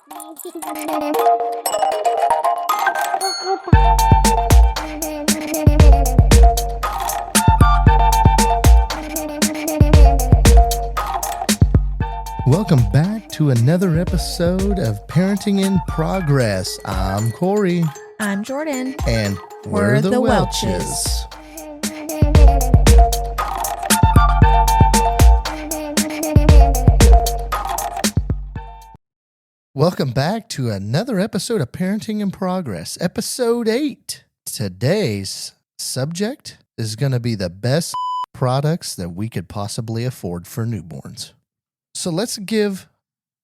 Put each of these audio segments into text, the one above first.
Welcome back to another episode of Parenting in Progress. I'm Corey. I'm Jordan. And we're the Welches. Welcome back to another episode of Parenting in Progress, episode 8. Today's subject is going to be the best products that we could possibly afford for newborns. So let's give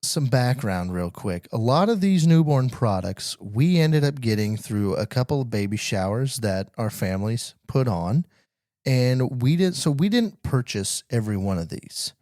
some background real quick. A lot of these newborn products we ended up getting through a couple of baby showers that our families put on, and we didn't purchase every one of these.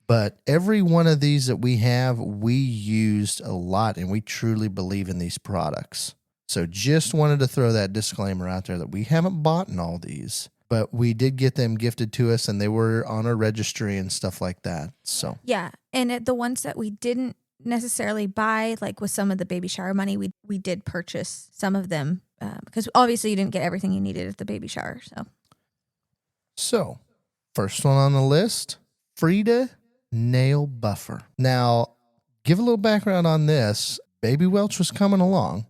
But every one of these that we have, we used a lot, and we truly believe in these products. So just wanted to throw that disclaimer out there that we haven't bought in all these, but we did get them gifted to us, and they were on our registry and stuff like that. So yeah, and the ones that we didn't necessarily buy, like with some of the baby shower money, we did purchase some of them because obviously you didn't get everything you needed at the baby shower. So first one on the list, Frida nail buffer. Now, give a little background on this. Baby Welch was coming along,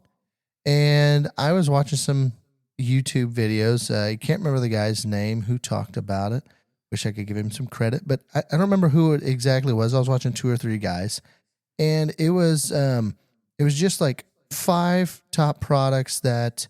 and I was watching some YouTube videos. I can't remember the guy's name who talked about it. Wish I could give him some credit, but I don't remember who it exactly was. I was watching 2 or 3 guys, and it was just like 5 top products that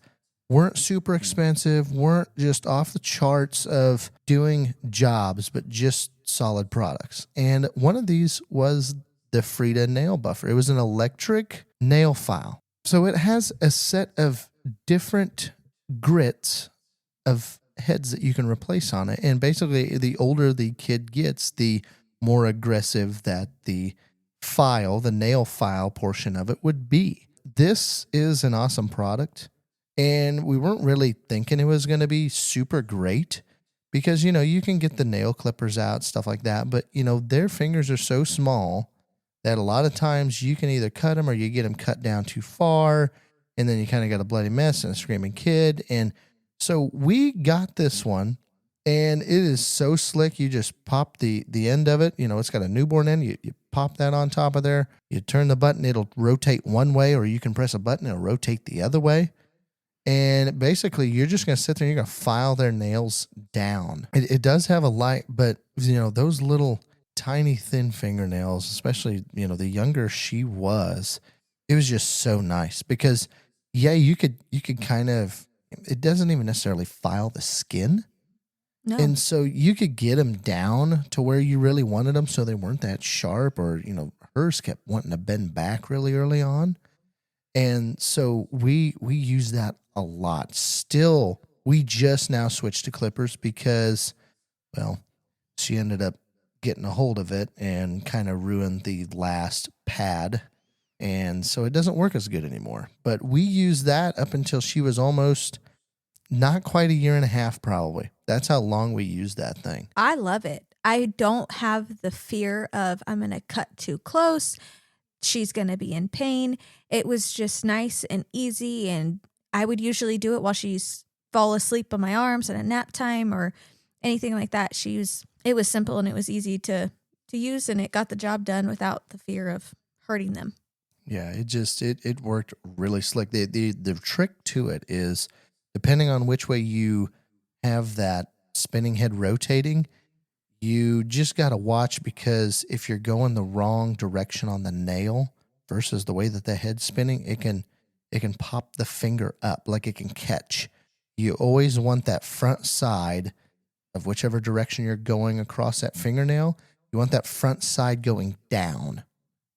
weren't super expensive, weren't just off the charts of doing jobs, but just solid products. And one of these was the Frida nail buffer. It was an electric nail file. So it has a set of different grits of heads that you can replace on it. And basically, the older the kid gets, the more aggressive that the file, the nail file portion of it would be. This is an awesome product. And we weren't really thinking it was going to be super great because, you can get the nail clippers out, stuff like that. But, their fingers are so small that a lot of times you can either cut them or you get them cut down too far. And then you kind of got a bloody mess and a screaming kid. And so we got this one, and it is so slick. You just pop the end of it. It's got a newborn end. You pop that on top of there. You turn the button. It'll rotate one way, or you can press a button. It'll rotate the other way. And basically, you're just going to sit there and you're going to file their nails down. It does have a light, but, those little tiny thin fingernails, especially, the younger she was, it was just so nice because, yeah, you could kind of, it doesn't even necessarily file the skin. No. And so you could get them down to where you really wanted them so they weren't that sharp, or, hers kept wanting to bend back really early on. And so we use that a lot. Still, we just now switched to clippers because, well, she ended up getting a hold of it and kind of ruined the last pad. And so it doesn't work as good anymore. But we used that up until she was almost not quite a year and a half, probably. That's how long we used that thing. I love it. I don't have the fear of I'm going to cut too close. She's going to be in pain. It was just nice and easy, and I would usually do it while she's fall asleep on my arms at a nap time or anything like that. It was simple and it was easy to use, and it got the job done without the fear of hurting them. Yeah, it worked really slick. The trick to it is, depending on which way you have that spinning head rotating, you just got to watch, because if you're going the wrong direction on the nail versus the way that the head's spinning, it can pop the finger up, like it can catch. You always want that front side of whichever direction you're going across that fingernail. You want that front side going down,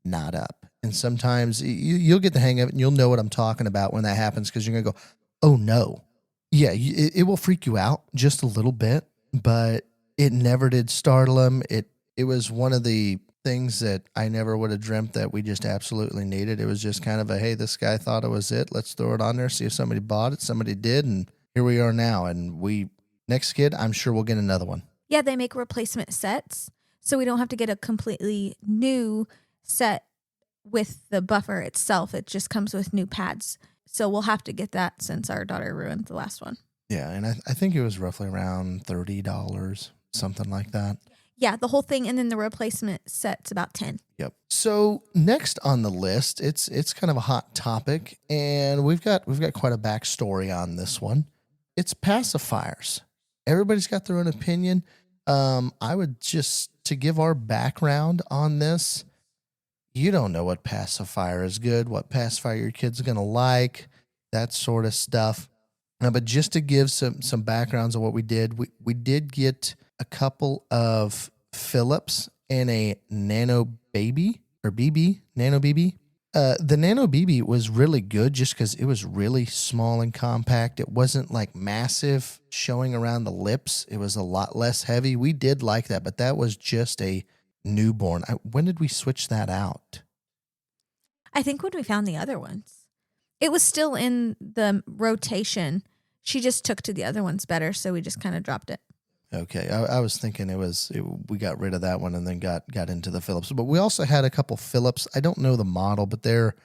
not up. And sometimes you'll get the hang of it, and you'll know what I'm talking about when that happens, because you're going to go, oh no. Yeah, it will freak you out just a little bit, but it never did startle them. It was one of the things that I never would have dreamt that we just absolutely needed. It was just kind of a, hey, this guy thought it was it. Let's throw it on there, see if somebody bought it. Somebody did, and here we are now. And next kid, I'm sure we'll get another one. Yeah, they make replacement sets, so we don't have to get a completely new set with the buffer itself. It just comes with new pads. So we'll have to get that since our daughter ruined the last one. Yeah, and I think it was roughly around $30, something like that. Yeah, the whole thing, and then the replacement set's about 10. Yep. So next on the list, it's kind of a hot topic, and we've got quite a backstory on this one. It's pacifiers. Everybody's got their own opinion. I would just to give our background on this. You don't know what pacifier is good, what pacifier your kid's gonna like, that sort of stuff. But just to give some backgrounds of what we did, we did get a couple of Philips and a Nano Baby or BB, Nano BB. The Nano BB was really good just because it was really small and compact. It wasn't like massive showing around the lips. It was a lot less heavy. We did like that, but that was just a newborn. When did we switch that out? I think when we found the other ones. It was still in the rotation. She just took to the other ones better, so we just kind of dropped it. Okay, I was thinking we got rid of that one and then got into the Philips. But we also had a couple Philips. I don't know the model, but they're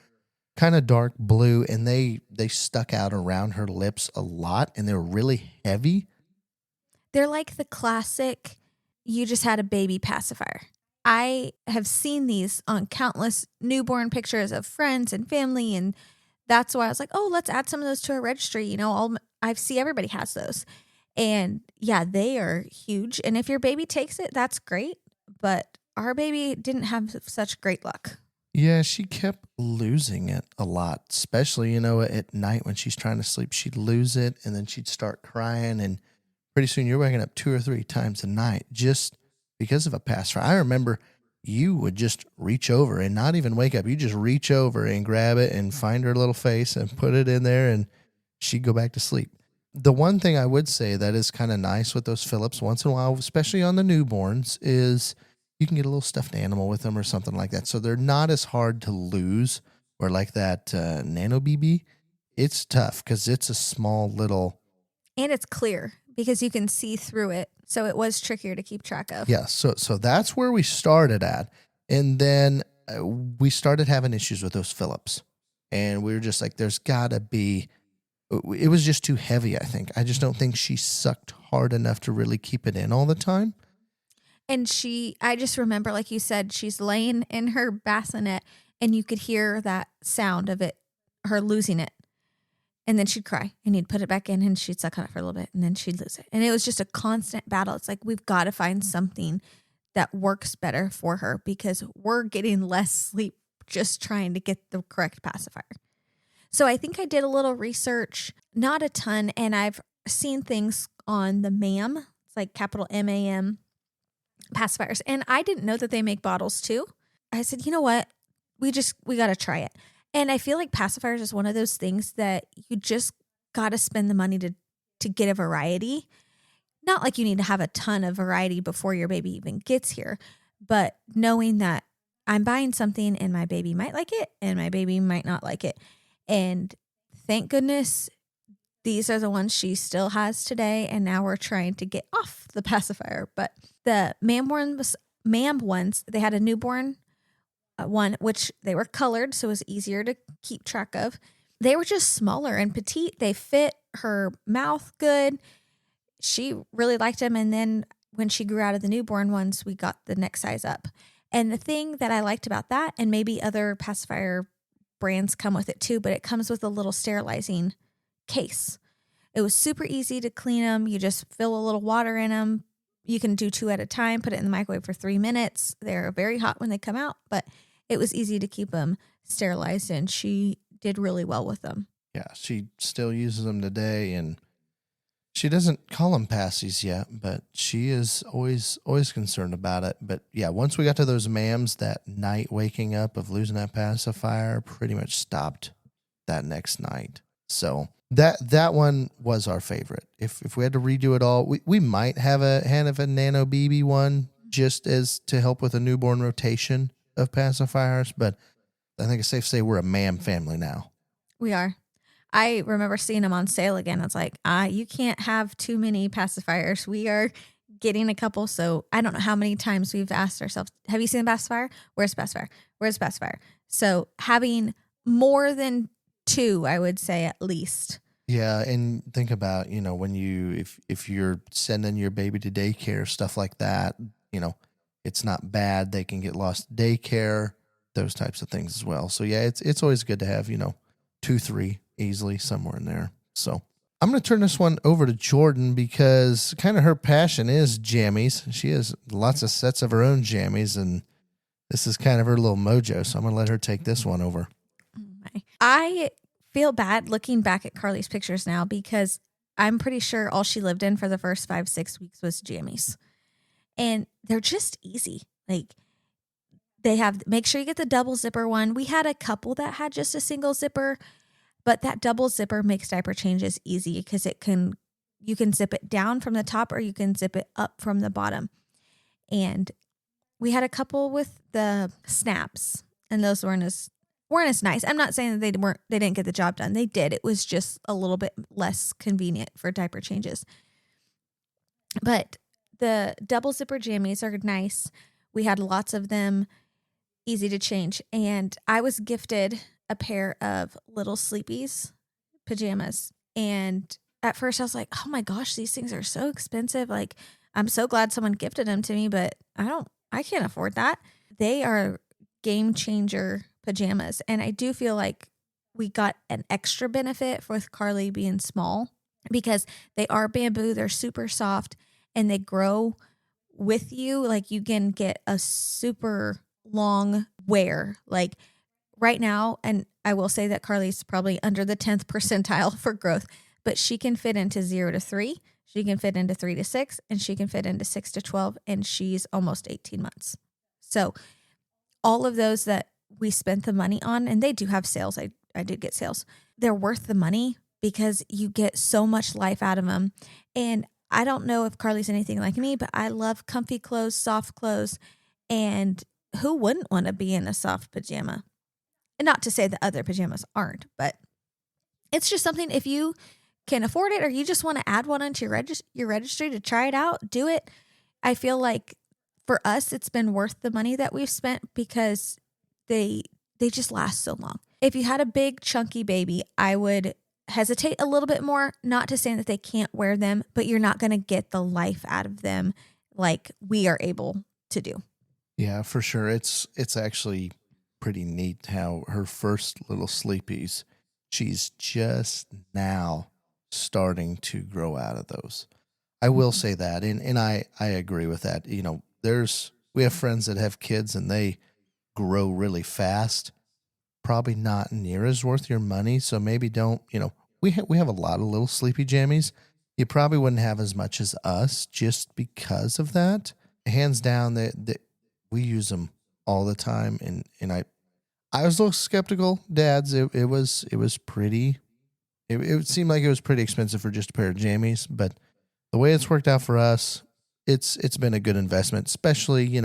kind of dark blue, and they stuck out around her lips a lot, and they're really heavy. They're like the classic, you just had a baby pacifier. I have seen these on countless newborn pictures of friends and family, and that's why I was like, oh, let's add some of those to our registry. You know, I see everybody has those. And yeah, they are huge. And if your baby takes it, that's great. But our baby didn't have such great luck. Yeah, she kept losing it a lot, especially, at night when she's trying to sleep. She'd lose it, and then she'd start crying. And pretty soon you're waking up 2 or 3 times a night just because of a pacifier. I remember you would just reach over and not even wake up. You just reach over and grab it and find her little face and put it in there, and she'd go back to sleep. The one thing I would say that is kind of nice with those Philips once in a while, especially on the newborns, is you can get a little stuffed animal with them or something like that. So they're not as hard to lose, or like that Nano BB. It's tough because it's a small little. And it's clear because you can see through it. So it was trickier to keep track of. Yeah. So that's where we started at. And then we started having issues with those Philips. And we were just like, there's got to be. It was just too heavy, I think. I just don't think she sucked hard enough to really keep it in all the time. And I just remember, like you said, she's laying in her bassinet and you could hear that sound of it, her losing it. And then she'd cry and you'd put it back in and she'd suck on it for a little bit and then she'd lose it. And it was just a constant battle. It's like, we've got to find something that works better for her because we're getting less sleep just trying to get the correct pacifier. So I think I did a little research, not a ton, and I've seen things on the MAM, it's like capital MAM pacifiers, and I didn't know that they make bottles too. I said, you know what, we got to try it. And I feel like pacifiers is one of those things that you just got to spend the money to get a variety. Not like you need to have a ton of variety before your baby even gets here, but knowing that I'm buying something and my baby might like it and my baby might not like it. And thank goodness these are the ones she still has today. And now we're trying to get off the pacifier. But the MAM ones, they had a newborn one, which they were colored. So it was easier to keep track of. They were just smaller and petite. They fit her mouth good. She really liked them. And then when she grew out of the newborn ones, we got the next size up. And the thing that I liked about that, and maybe other pacifier brands come with it too, but it comes with a little sterilizing case. It was super easy to clean them. You just fill a little water in them. You can do 2 at a time, put it in the microwave for 3 minutes. They're very hot when they come out, but it was easy to keep them sterilized, and she did really well with them. Yeah, she still uses them today, and she doesn't call them passies yet, but she is always concerned about it. But yeah, once we got to those MAMs, that night waking up of losing that pacifier pretty much stopped that next night. So that one was our favorite. If we had to redo it all, we might have a Nano BB one just as to help with a newborn rotation of pacifiers. But I think it's safe to say we're a MAM family now. We are. I remember seeing them on sale again. It's like, you can't have too many pacifiers. We are getting a couple. So I don't know how many times we've asked ourselves, have you seen a pacifier? Where's the pacifier? Where's pacifier? So having more than 2, I would say at least. Yeah, and think about, when if you're sending your baby to daycare, stuff like that, it's not bad. They can get lost at daycare, those types of things as well. So yeah, it's always good to have, 2, 3 easily somewhere in there. So I'm going to turn this one over to Jordan because kind of her passion is jammies. She has lots of sets of her own jammies, and this is kind of her little mojo. So I'm going to let her take this one over. I feel bad looking back at Carly's pictures now because I'm pretty sure all she lived in for the first 5-6 weeks was jammies. And they're just easy. Like make sure you get the double zipper one. We had a couple that had just a single zipper, but that double zipper makes diaper changes easy because you can zip it down from the top or you can zip it up from the bottom. And we had a couple with the snaps, and those weren't as nice. I'm not saying that they didn't get the job done. They did. It was just a little bit less convenient for diaper changes. But the double zipper jammies are nice. We had lots of them, easy to change. And I was gifted a pair of little Sleepies pajamas. And at first I was like, oh my gosh, these things are so expensive. Like, I'm so glad someone gifted them to me, but I can't afford that. They are game changer pajamas. And I do feel like we got an extra benefit with Carly being small because they are bamboo. They're super soft and they grow with you. Like, you can get a super long wear. Like right now, and I will say that Carly's probably under the 10th percentile for growth, but she can fit into 0 to 3. She can fit into 3 to 6, and she can fit into 6 to 12, and she's almost 18 months. So all of those that we spent the money on, and they do have sales. I did get sales. They're worth the money because you get so much life out of them. And I don't know if Carly's anything like me, but I love comfy clothes, soft clothes, and who wouldn't want to be in a soft pajama? And not to say that other pajamas aren't, but it's just something, if you can afford it or you just want to add one onto your registry to try it out, do it. I feel like for us, it's been worth the money that we've spent because they just last so long. If you had a big chunky baby, I would hesitate a little bit more, not to say that they can't wear them, but you're not going to get the life out of them like we are able to do. Yeah, for sure. It's actually pretty neat how her first little Sleepies, she's just now starting to grow out of those. I will say that, and I agree with that. We have friends that have kids and they grow really fast. Probably not near as worth your money. So maybe don't. We have a lot of little sleepy jammies. You probably wouldn't have as much as us just because of that. Hands down, that we use them all the time, and I was a little skeptical, dads. It was pretty. It seemed like it was pretty expensive for just a pair of jammies, but the way it's worked out for us, it's been a good investment. Especially, if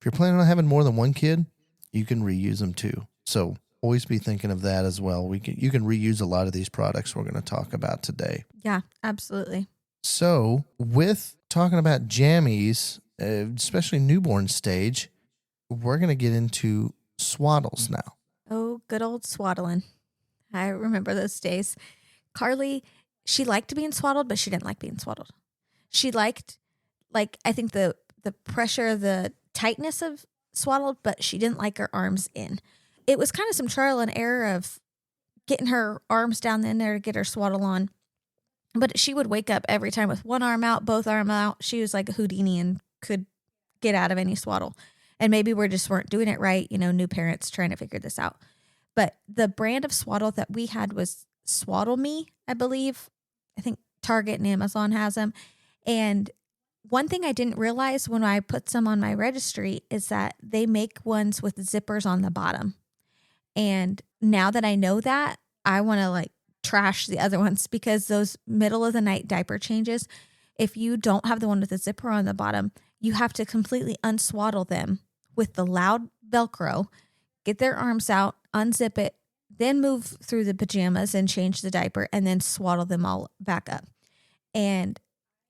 you're planning on having more than one kid, you can reuse them too. So always be thinking of that as well. You can reuse a lot of these products we're going to talk about today. Yeah, absolutely. So with talking about jammies, especially newborn stage, we're going to get into swaddles now. Oh, good old swaddling. I remember those days. Carly, she liked being swaddled, but she didn't like being swaddled. She liked, I think the pressure, the tightness of swaddled, but she didn't like her arms in. It was kind of some trial and error of getting her arms down in there to get her swaddle on. But she would wake up every time with one arm out, both arms out. She was like a Houdini and could get out of any swaddle. And maybe we just weren't doing it right, new parents trying to figure this out. But the brand of swaddle that we had was Swaddle Me, I believe. I think Target and Amazon has them. And one thing I didn't realize when I put some on my registry is that they make ones with zippers on the bottom. And now that I know that, I want to trash the other ones because those middle of the night diaper changes, if you don't have the one with the zipper on the bottom, you have to completely unswaddle them with the loud Velcro, get their arms out, unzip it, then move through the pajamas and change the diaper and then swaddle them all back up. And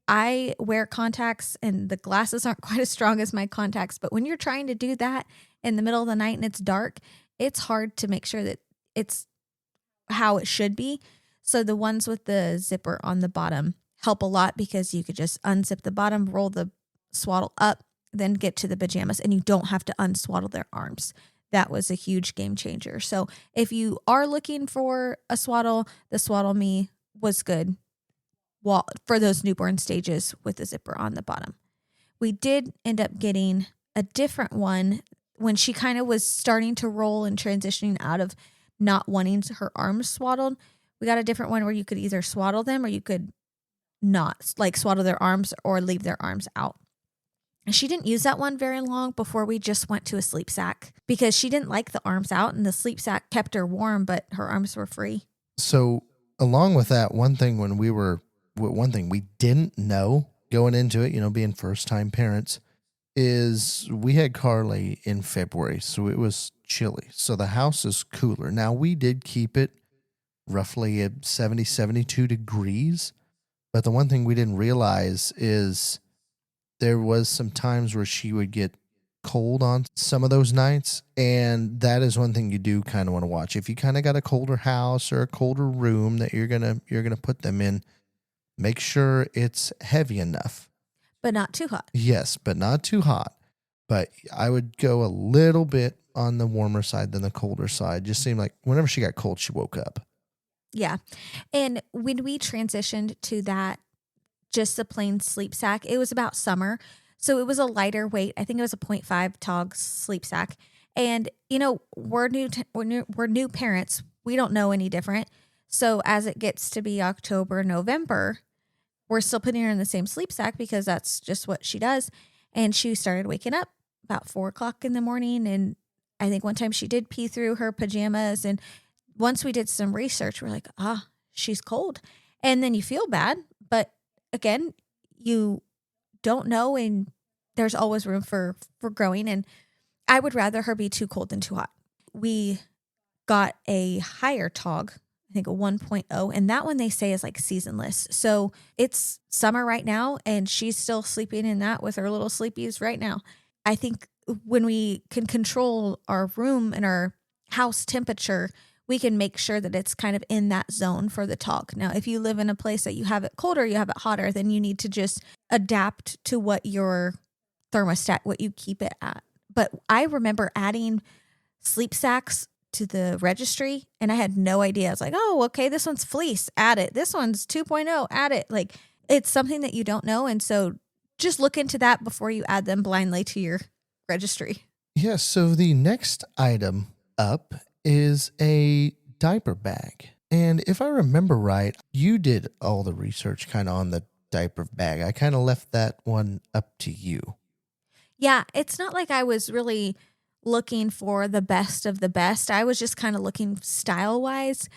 I wear contacts and the glasses aren't quite as strong as my contacts. But when you're trying to do that in the middle of the night and it's dark, it's hard to make sure that it's how it should be. So the ones with the zipper on the bottom help a lot because you could just unzip the bottom, roll the swaddle up, then get to the pajamas, and you don't have to unswaddle their arms. That was a huge game changer. So if you are looking for a swaddle, the Swaddle Me was good for those newborn stages with the zipper on the bottom. We did end up getting a different one when she kind of was starting to roll and transitioning out of not wanting her arms swaddled. We got a different one where you could either swaddle them or you could not, like swaddle their arms or leave their arms out. And she didn't use that one very long before we just went to a sleep sack because she didn't like the arms out, and the sleep sack kept her warm, but her arms were free. So along with that, one thing we didn't know going into it, being first time parents, is we had Carly in February, so it was chilly. So the house is cooler. Now we did keep it roughly at 70, 72 degrees. But the one thing we didn't realize is there was some times where she would get cold on some of those nights. And that is one thing you do kind of want to watch. If you kind of got a colder house or a colder room that you're going to put them in, make sure it's heavy enough. But not too hot. Yes, but not too hot. But I would go a little bit on the warmer side than the colder side. Just seemed like whenever she got cold, she woke up. Yeah. And when we transitioned to that, just the plain sleep sack, it was about summer. So it was a lighter weight. I think it was a 0.5 TOG sleep sack. And, we're new parents. We don't know any different. So as it gets to be October, November, we're still putting her in the same sleep sack because that's just what she does. And she started waking up about 4:00 in the morning. And I think one time she did pee through her pajamas. And once we did some research, we're like, she's cold. And then you feel bad. But again, you don't know. And there's always room for growing. And I would rather her be too cold than too hot. We got a higher TOG, I think a 1.0. And that one they say is like seasonless. So it's summer right now. And she's still sleeping in that with her little sleepies right now. I think when we can control our room and our house temperature, we can make sure that it's kind of in that zone for the TOG. Now, if you live in a place that you have it colder, you have it hotter, then you need to just adapt to what your thermostat, what you keep it at. But I remember adding sleep sacks to the registry and I had no idea. I was like, oh, okay, this one's fleece, add it. This one's 2.0, add it. Like, it's something that you don't know. And so just look into that before you add them blindly to your registry. Yeah, so the next item up is a diaper bag. And if I remember right, you did all the research kind of on the diaper bag. I kind of left that one up to you. Yeah, it's not like I was really looking for the best of the best. I was just kind of looking style-wise,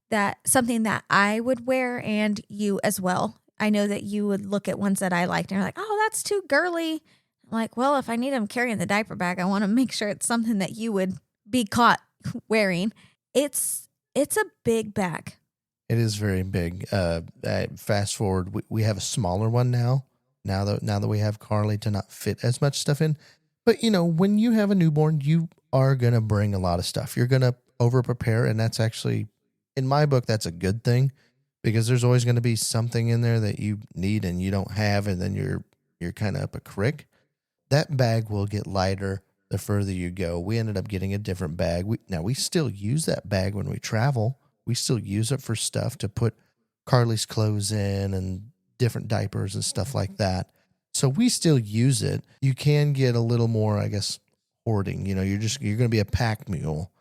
that something that I would wear and you as well. I know that you would look at ones that I liked and you're like, oh, that's too girly. I'm like, well, if I need them carrying the diaper bag, I want to make sure it's something that you would be caught wearing. It's a big bag. It is very big. Fast forward, we have a smaller one now. Now that we have Carly to not fit as much stuff in. But when you have a newborn, you are gonna bring a lot of stuff. You're gonna over prepare, and that's actually, in my book, that's a good thing because there's always gonna be something in there that you need and you don't have, and then you're kind of up a creek. That bag will get lighter the further you go. We ended up getting a different bag. We still use that bag when we travel. We still use it for stuff to put Carly's clothes in and different diapers and stuff like that. So we still use it. You can get a little more, I guess, hoarding. You're going to be a pack mule.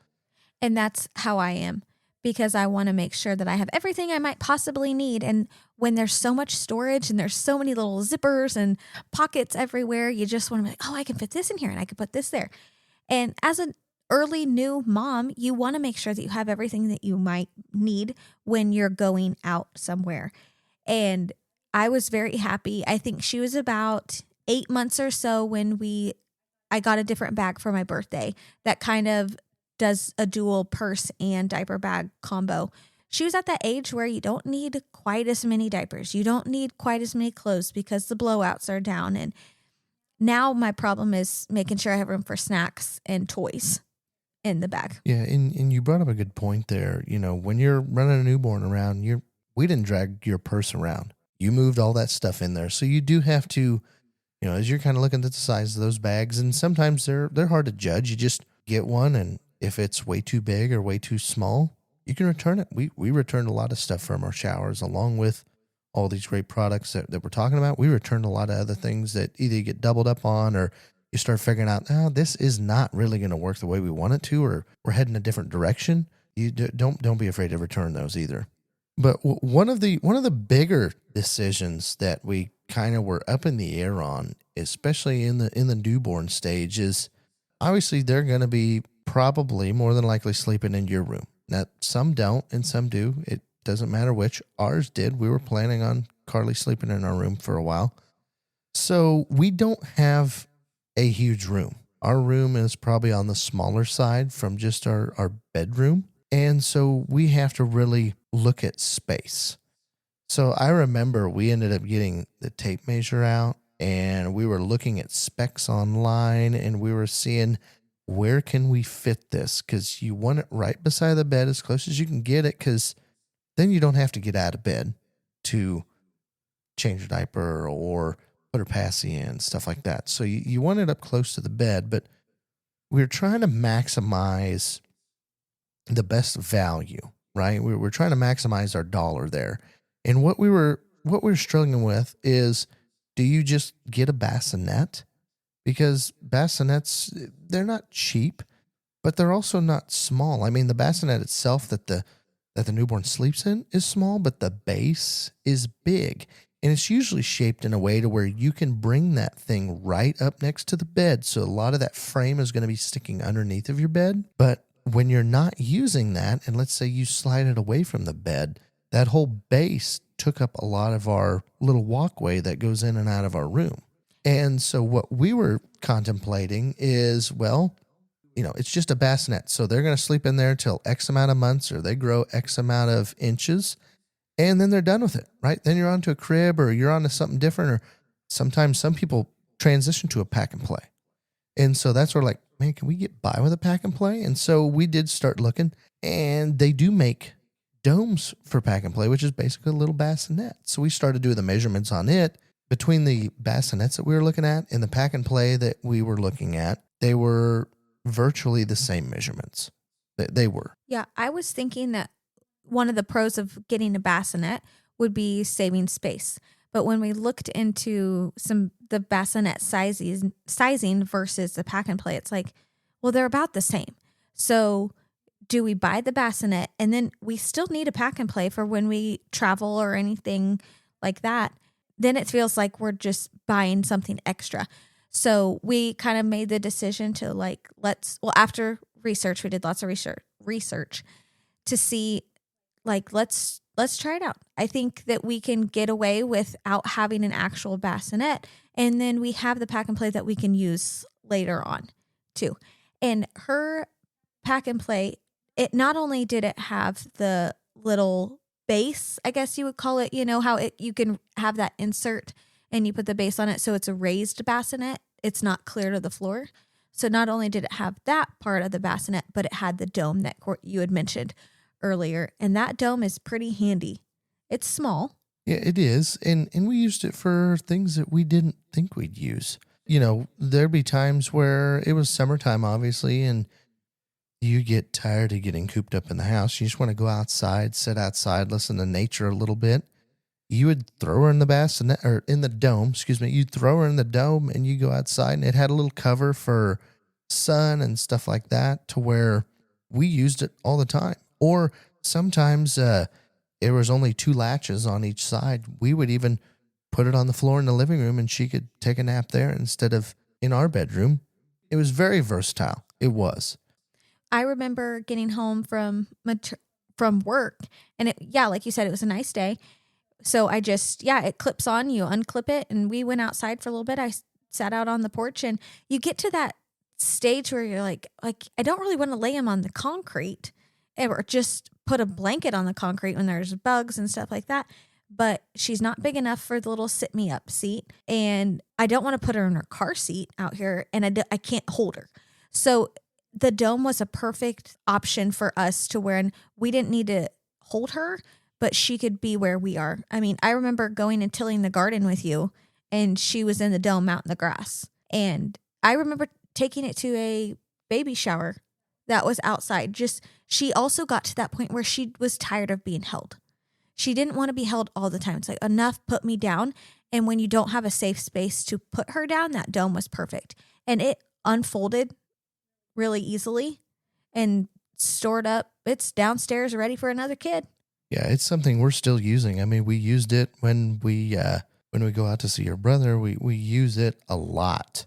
And that's how I am because I want to make sure that I have everything I might possibly need. And when there's so much storage and there's so many little zippers and pockets everywhere, you just want to be like, oh, I can fit this in here and I can put this there. And as an early new mom, you want to make sure that you have everything that you might need when you're going out somewhere. And I was very happy. I think she was about 8 months or so when I got a different bag for my birthday that kind of does a dual purse and diaper bag combo. she was at that age where you don't need quite as many diapers. You don't need quite as many clothes because the blowouts are down. And now my problem is making sure I have room for snacks and toys in the bag. Yeah, and you brought up a good point there. When you're running a newborn around, we didn't drag your purse around. You moved all that stuff in there. So you do have to, as you're kind of looking at the size of those bags, and sometimes they're hard to judge. You just get one, and if it's way too big or way too small, you can return it. We returned a lot of stuff from our showers, along with all these great products that we're talking about. We returned a lot of other things that either you get doubled up on, or you start figuring out, this is not really going to work the way we want it to, or we're heading a different direction. You don't be afraid to return those either. But one of the bigger decisions that we kind of were up in the air on, especially in the newborn stage, is obviously they're going to be probably more than likely sleeping in your room. Now, some don't and some do. It doesn't matter which. Ours did. We were planning on Carly sleeping in our room for a while. So we don't have a huge room. Our room is probably on the smaller side from just our bedroom. And so we have to really look at space. So I remember we ended up getting the tape measure out, and we were looking at specs online, and we were seeing where can we fit this, because you want it right beside the bed as close as you can get it, because then you don't have to get out of bed to change a diaper or put her passy in, stuff like that. So you want it up close to the bed, but we're trying to maximize the best value, right? We're trying to maximize our dollar there. And what we're struggling with is, do you just get a bassinet? Because bassinets, they're not cheap, but they're also not small. I mean, the bassinet itself that the newborn sleeps in is small, but the base is big. And it's usually shaped in a way to where you can bring that thing right up next to the bed. So a lot of that frame is going to be sticking underneath of your bed. But when you're not using that, and let's say you slide it away from the bed, that whole base took up a lot of our little walkway that goes in and out of our room. And so what we were contemplating is, it's just a bassinet. So they're going to sleep in there till X amount of months, or they grow X amount of inches, and then they're done with it, right? Then you're onto a crib, or you're onto something different, or sometimes some people transition to a pack and play. And so that's where man, can we get by with a pack and play? And so we did start looking, and they do make domes for pack and play, which is basically a little bassinet. So we started doing the measurements on it. Between the bassinets that we were looking at and the pack and play that we were looking at, they were virtually the same measurements. They were. Yeah, I was thinking that one of the pros of getting a bassinet would be saving space. But when we looked into the bassinet sizing versus the pack and play, it's like, well, they're about the same. So do we buy the bassinet, and then we still need a pack and play for when we travel or anything like that? Then it feels like we're just buying something extra. So we kind of made the decision to after research, we did lots of research to see, let's try it out. I think that we can get away without having an actual bassinet. And then we have the pack and play that we can use later on too. And her pack and play, it not only did it have the little base, I guess you would call it, how you can have that insert and you put the base on it. So it's a raised bassinet. It's not clear to the floor. So not only did it have that part of the bassinet, but it had the dome that you had mentioned earlier. And that dome is pretty handy. It's small. Yeah, it is. And we used it for things that we didn't think we'd use. There'd be times where it was summertime, obviously, and you get tired of getting cooped up in the house. You just want to go outside, sit outside, listen to nature a little bit. You would throw her in the bassinet, or in the dome, You'd throw her in the dome, and you go outside, and it had a little cover for sun and stuff like that, to where we used it all the time. Or sometimes there was only 2 latches on each side. We would even put it on the floor in the living room, and she could take a nap there instead of in our bedroom. It was very versatile. It was. I remember getting home from work, and like you said, it was a nice day. So I just, it clips on, you unclip it, and we went outside for a little bit. I sat out on the porch, and you get to that stage where you're like, I don't really want to lay him on the concrete. or just put a blanket on the concrete when there's bugs and stuff like that. But she's not big enough for the little sit me up seat. And I don't want to put her in her car seat out here, and I can't hold her. So the dome was a perfect option for us to where we didn't need to hold her, but she could be where we are. I mean, I remember going and tilling the garden with you, and she was in the dome out in the grass. And I remember taking it to a baby shower that was outside. She also got to that point where she was tired of being held. She didn't want to be held all the time. It's like, enough, put me down. And when you don't have a safe space to put her down, that dome was perfect. And it unfolded really easily and stored up. It's downstairs ready for another kid. Yeah, it's something we're still using. I mean, we used it when we go out to see your brother. We use it a lot,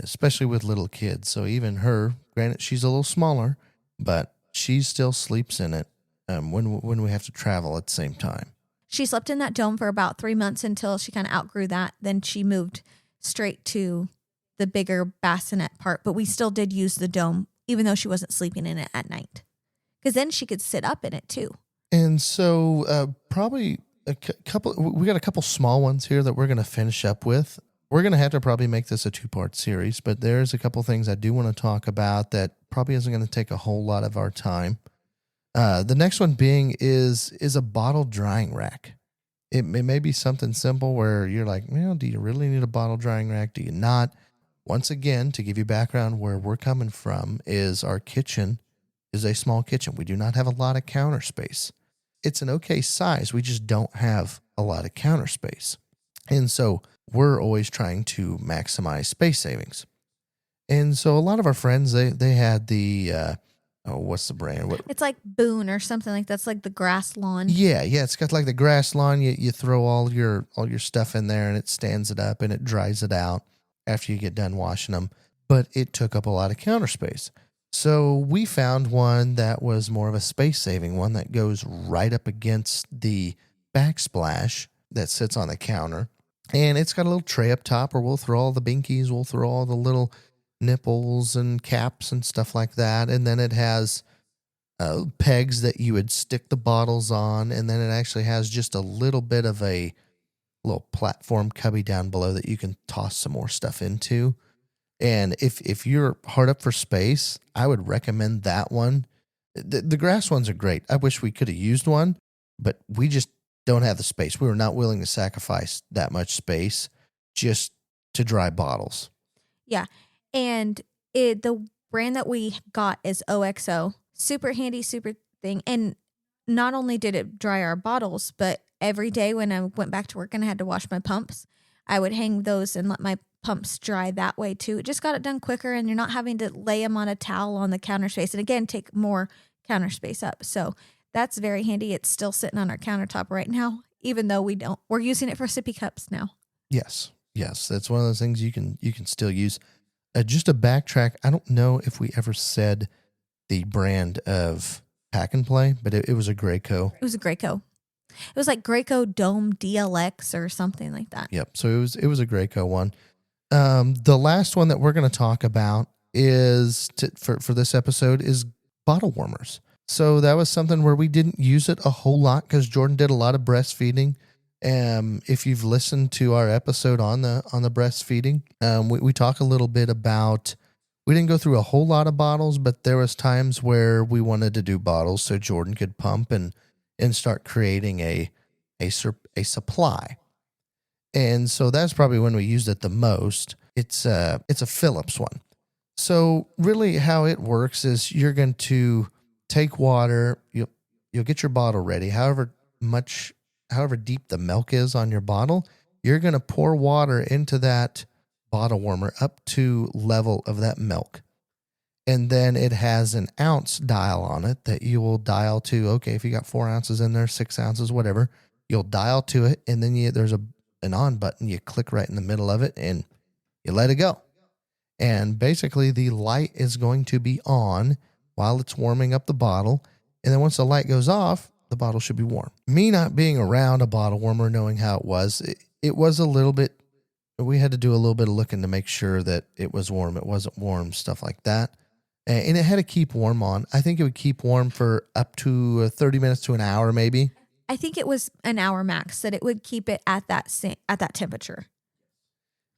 especially with little kids. So even her, granted, she's a little smaller, but she still sleeps in it when we have to travel at the same time. She slept in that dome for about 3 months until she kind of outgrew that. Then she moved straight to the bigger bassinet part, but we still did use the dome, even though she wasn't sleeping in it at night, because then she could sit up in it too. And so probably we got a couple small ones here that we're going to finish up with. We're going to have to probably make this a 2-part series, but there's a couple things I do want to talk about that probably isn't going to take a whole lot of our time. The next one being is a bottle drying rack. It may be something simple where you're like, well, do you really need a bottle drying rack? Do you not? Once again, to give you background, where we're coming from is our kitchen is a small kitchen. We do not have a lot of counter space. It's an okay size. We just don't have a lot of counter space. And so we're always trying to maximize space savings. And so a lot of our friends, they had the, what's the brand? It's like Boone or something like that's like the grass lawn. Yeah. It's got like the grass lawn. You throw all your stuff in there and it stands it up and it dries it out after you get done washing them. But it took up a lot of counter space. So we found one that was more of a space-saving one that goes right up against the backsplash that sits on the counter. And it's got a little tray up top where we'll throw all the binkies, we'll throw all the little nipples and caps and stuff like that. And then it has pegs that you would stick the bottles on. And then it actually has just a little bit of a little platform cubby down below that you can toss some more stuff into. And if you're hard up for space, I would recommend that one. The grass ones are great. I wish we could have used one, but we just don't have the space. We were not willing to sacrifice that much space just to dry bottles. Yeah. And the brand that we got is OXO. Super handy, super thing. And not only did it dry our bottles, but every day when I went back to work and I had to wash my pumps, I would hang those and let my pumps dry that way too. It just got it done quicker, and you're not having to lay them on a towel on the counter space. And again, take more counter space up. So that's very handy. It's still sitting on our countertop right now, even though we're using it for sippy cups now. Yes. That's one of those things you can still use. Just a backtrack. I don't know if we ever said the brand of Pack and Play, but it was a Graco. It was a Graco. It was like Graco Dome DLX or something like that. Yep. So it was a Graco one. The last one that we're going to talk about is for this episode is bottle warmers. So that was something where we didn't use it a whole lot because Jordan did a lot of breastfeeding. If you've listened to our episode on the breastfeeding, we talk a little bit about, we didn't go through a whole lot of bottles, but there was times where we wanted to do bottles so Jordan could pump and start creating a supply. And so that's probably when we used it the most. It's a Phillips one. So really how it works is you're going to take water, you'll get your bottle ready. However deep the milk is on your bottle, you're going to pour water into that bottle warmer up to level of that milk. And then it has an ounce dial on it that you will dial to. Okay, if you got 4 ounces in there, 6 ounces, whatever, you'll dial to it. And then there's an on button. You click right in the middle of it and you let it go. And basically the light is going to be on while it's warming up the bottle. And then once the light goes off, the bottle should be warm. Me not being around a bottle warmer, knowing how it was a little bit, we had to do a little bit of looking to make sure that it was warm. It wasn't warm, stuff like that. And it had to keep warm on. I think it would keep warm for up to 30 minutes to an hour, maybe. I think it was an hour max that it would keep it at that temperature.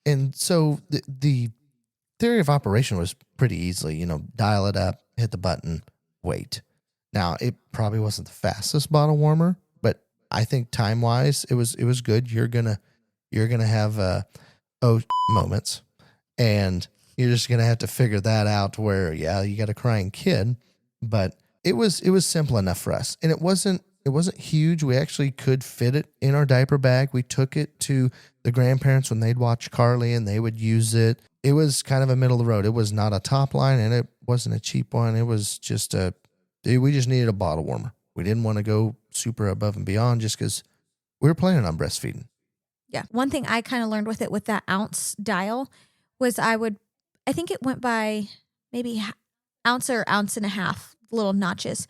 And so the theory of operation was pretty easily, dial it up, hit the button, wait. Now, it probably wasn't the fastest bottle warmer, but I think time-wise, it was good. You're gonna have moments, and you're just gonna have to figure that out. Where you got a crying kid, but it was simple enough for us, and it wasn't huge. We actually could fit it in our diaper bag. We took it to the grandparents when they'd watch Carly, and they would use it. It was kind of a middle of the road. It was not a top line, and it wasn't a cheap one. It was just we just needed a bottle warmer. We didn't want to go super above and beyond just because we were planning on breastfeeding. Yeah. One thing I kind of learned with it, with that ounce dial, was I think it went by maybe ounce or ounce and a half little notches.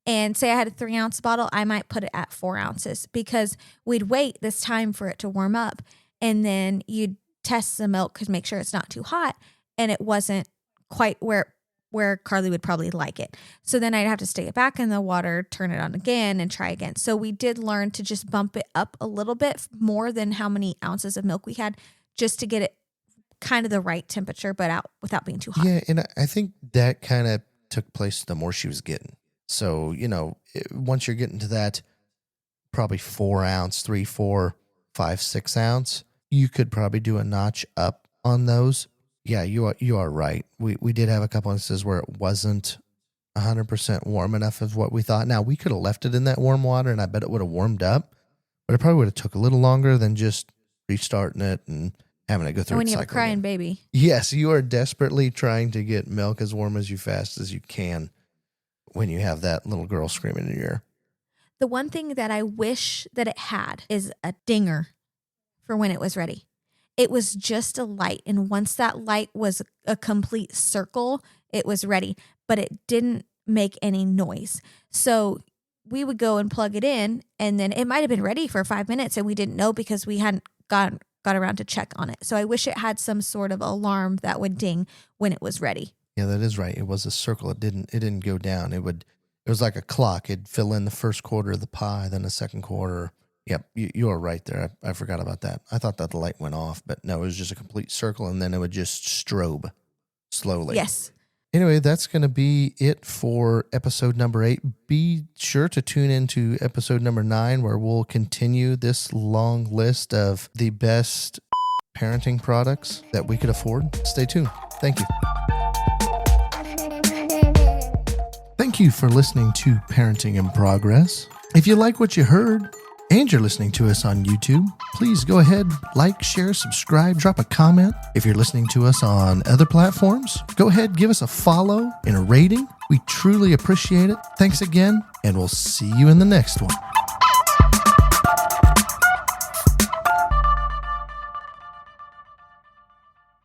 And say I had a 3-ounce bottle, I might put it at 4 ounces because we'd wait this time for it to warm up. And then you'd test the milk to make sure it's not too hot. And it wasn't quite where Carly would probably like it. So then I'd have to stick it back in the water, turn it on again, and try again. So we did learn to just bump it up a little bit more than how many ounces of milk we had, just to get it kind of the right temperature, but out without being too hot. Yeah, and I think that kind of took place the more she was getting. So, once you're getting to that probably 4 ounce, 3, 4, 5, 6 ounce, you could probably do a notch up on those. Yeah, you are right. We did have a couple instances where it wasn't 100% warm enough of what we thought. Now, we could have left it in that warm water, and I bet it would have warmed up, but it probably would have took a little longer than just restarting it and having it go through. And when you have a crying baby. Yes, you are desperately trying to get milk as warm as you fast as you can when you have that little girl screaming in your ear. The one thing that I wish that it had is a dinger for when it was ready. It was just a light. And once that light was a complete circle, it was ready. But it didn't make any noise. So we would go and plug it in, and then it might have been ready for 5 minutes, and we didn't know because we hadn't got around to check on it. So I wish it had some sort of alarm that would ding when it was ready. Yeah, that is right. It was a circle. It didn't go down. It was like a clock. It'd fill in the first quarter of the pie, then the second quarter. Yep, you are right there. I forgot about that. I thought that the light went off, but no, it was just a complete circle, and then it would just strobe slowly. Yes. Anyway, that's going to be it for episode number 8. Be sure to tune into episode number 9, where we'll continue this long list of the best parenting products that we could afford. Stay tuned. Thank you. Thank you for listening to Parenting in Progress. If you like what you heard, and you're listening to us on YouTube, please go ahead, like, share, subscribe, drop a comment. If you're listening to us on other platforms, go ahead, give us a follow and a rating. We truly appreciate it. Thanks again, and we'll see you in the next one.